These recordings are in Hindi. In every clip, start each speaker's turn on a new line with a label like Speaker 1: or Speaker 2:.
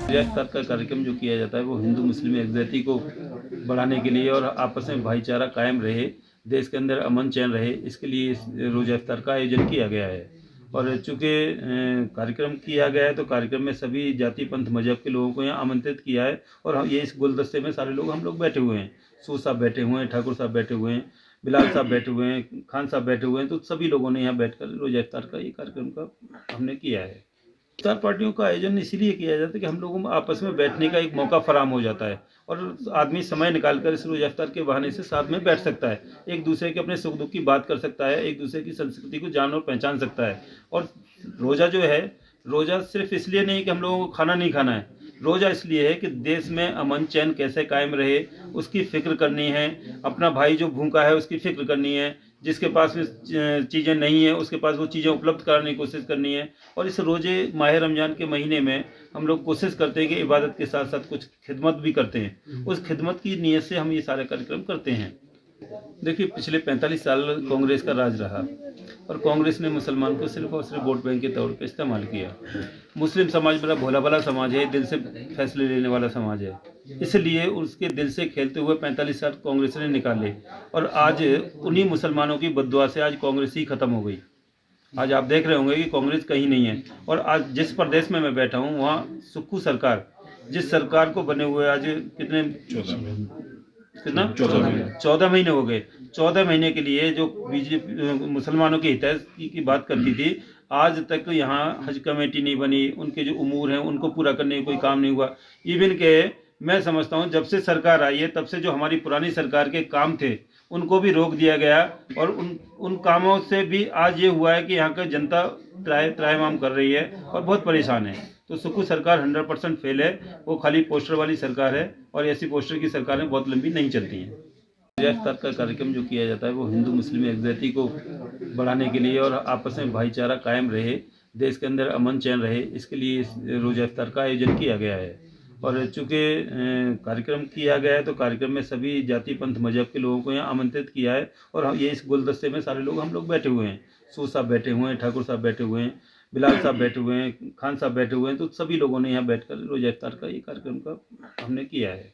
Speaker 1: जिला स्तर का कार्यक्रम जो किया जाता है वो हिंदू मुस्लिम एकजुटता को बढ़ाने के लिए और आपस में भाईचारा कायम रहे, देश के अंदर अमन चैन रहे, इसके लिए इस रोज़ा इफ्तार का आयोजन किया गया है। और चूँकि कार्यक्रम किया गया है तो कार्यक्रम में सभी जाति पंथ मजहब के लोगों को यहाँ आमंत्रित किया है और ये इस गुलदस्ते में सारे लोग हम लोग बैठे हुए हैं। सूद साहब बैठे हुए हैं, ठाकुर साहब बैठे हुए हैं, बिलाल साहब बैठे हुए हैं, खान साहब बैठे हुए हैं, तो सभी लोगों ने यहाँ बैठकर रोज़ा इफ्तार का ये कार्यक्रम का हमने किया है। इफ्तार पार्टियों का आयोजन इसीलिए किया जाता है कि हम लोगों में आपस में बैठने का एक मौका फराहम हो जाता है और आदमी समय निकालकर इस रोज़ा इफ्तार के बहाने से साथ में बैठ सकता है, एक दूसरे के अपने सुख दुख की बात कर सकता है, एक दूसरे की संस्कृति को जान और पहचान सकता है। और रोज़ा जो है, रोज़ा सिर्फ इसलिए नहीं कि हम लोगों को खाना नहीं खाना है, रोज़ा इसलिए है कि देश में अमन चैन कैसे कायम रहे उसकी फ़िक्र करनी है, अपना भाई जो भूखा है उसकी फ़िक्र करनी है, जिसके पास में चीज़ें नहीं है उसके पास वो चीज़ें उपलब्ध कराने की कोशिश करनी है। और इस रोज़े माह रमज़ान के महीने में हम लोग कोशिश करते हैं कि इबादत के साथ साथ कुछ खिदमत भी करते हैं, उस खिदमत की नीयत से हम ये सारे कार्यक्रम करते हैं। देखिए, पिछले 45 साल कांग्रेस का राज रहा और कांग्रेस ने मुसलमान को सिर्फ और सिर्फ वोट बैंक के तौर पे इस्तेमाल किया। मुस्लिम समाज बड़ा भोला भाला समाज है, दिल से फैसले लेने वाला समाज है, इसलिए उसके दिल से खेलते हुए 45 साल कांग्रेस ने निकाले और आज उन्हीं मुसलमानों की बद्दुआ से आज कांग्रेस ही खत्म हो गई। आज आप देख रहे होंगे कि कांग्रेस कहीं नहीं है। और आज जिस प्रदेश में मैं बैठा हूँ वहाँ सुक्खू सरकार, जिस सरकार को बने हुए आज कितना 14 महीने हो गए। 14 महीने के लिए जो बीजेपी मुसलमानों के हितैषी की बात करती थी, आज तक यहाँ हज कमेटी नहीं बनी, उनके जो उमूर हैं उनको पूरा करने का कोई काम नहीं हुआ। इवन के मैं समझता हूँ जब से सरकार आई है तब से जो हमारी पुरानी सरकार के काम थे उनको भी रोक दिया गया और उन कामों से भी आज ये हुआ है कि यहाँ का जनता त्राहिमाम कर रही है और बहुत परेशान है। तो सुक्खू सरकार 100% फेल है, वो खाली पोस्टर वाली सरकार है और ऐसी पोस्टर की सरकारें बहुत लंबी नहीं चलती हैं। रोज़ा इफ्तार का कार्यक्रम जो किया जाता है वो हिंदू मुस्लिम एकजुटता को बढ़ाने के लिए और आपस में भाईचारा कायम रहे, देश के अंदर अमन चैन रहे, इसके लिए इस रोज़ा इफ्तार का आयोजन किया गया है। और चूँकि कार्यक्रम किया गया है तो कार्यक्रम में सभी जाति पंथ मजहब के लोगों को यहाँ आमंत्रित किया है और ये इस गुलदस्ते में सारे लोग हम लोग बैठे हुए हैं। सूद साहब बैठे हुए हैं, ठाकुर साहब बैठे हुए हैं, बिलाल साहब बैठे हुए हैं, खान साहब बैठे हुए हैं, तो सभी लोगों ने यहाँ बैठकर रोज़ा इफ्तार का ये कार्यक्रम का हमने किया है।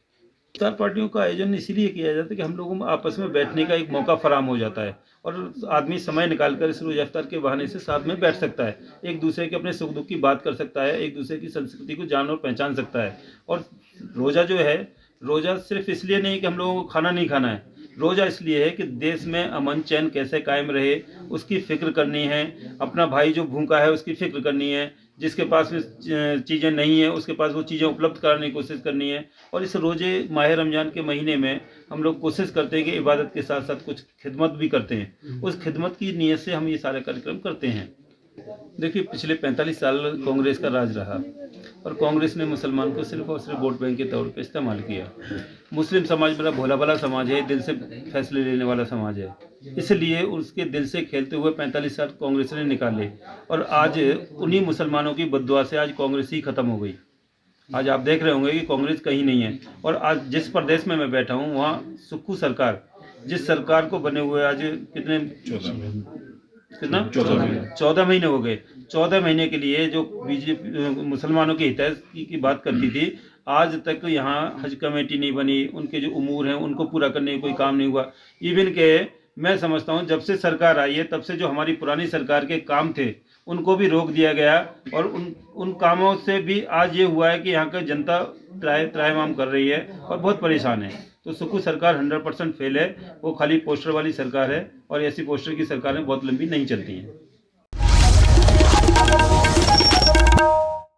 Speaker 1: इफ्तार पार्टियों का आयोजन इसीलिए किया जाता है कि हम लोगों में आपस में बैठने का एक मौका फराहम हो जाता है और आदमी समय निकालकर इस रोज़ा इफ्तार के बहाने से साथ में बैठ सकता है, एक दूसरे के अपने सुख दुख की बात कर सकता है, एक दूसरे की संस्कृति को जान और पहचान सकता है। और रोज़ा जो है, रोज़ा सिर्फ इसलिए नहीं कि हम लोगों को खाना नहीं खाना है, रोज़ा इसलिए है कि देश में अमन चैन कैसे कायम रहे उसकी फ़िक्र करनी है, अपना भाई जो भूखा है उसकी फ़िक्र करनी है, जिसके पास में चीज़ें नहीं है उसके पास वो चीज़ें उपलब्ध कराने की कोशिश करनी है। और इस रोज़े माह रमज़ान के महीने में हम लोग कोशिश करते हैं कि इबादत के साथ साथ कुछ खिदमत भी करते हैं, उस खिदमत की नीयत से हम ये सारे कार्यक्रम करते हैं। देखिए, पिछले 45 साल कांग्रेस का राज रहा और कांग्रेस ने मुसलमान को सिर्फ और सिर्फ वोट बैंक के तौर पे इस्तेमाल किया। मुस्लिम समाज बड़ा भोला भाला समाज है, दिल से फैसले लेने वाला समाज है, इसलिए उसके दिल से खेलते हुए 45 साल कांग्रेस ने निकाले और आज उन्हीं मुसलमानों की बद्दुआ से आज कांग्रेस ही खत्म हो गई। आज आप देख रहे होंगे कि कांग्रेस कहीं नहीं है। और आज जिस प्रदेश में मैं बैठा हूँ वहाँ सुक्खू सरकार, जिस सरकार को बने हुए आज कितना 14 महीने हो गए। 14 महीने के लिए जो बीजेपी मुसलमानों के हितैषी की बात करती थी, आज तक यहाँ हज कमेटी नहीं बनी, उनके जो उमूर हैं उनको पूरा करने का कोई काम नहीं हुआ। इवन के मैं समझता हूँ जब से सरकार आई है तब से जो हमारी पुरानी सरकार के काम थे उनको भी रोक दिया गया और उन कामों से भी आज ये हुआ है कि यहाँ का जनता त्राहिमाम कर रही है और बहुत परेशान है। तो सुक्खू सरकार 100% फेल है, वो खाली पोस्टर वाली सरकार है और ऐसी पोस्टर की सरकारें बहुत लंबी नहीं चलती हैं।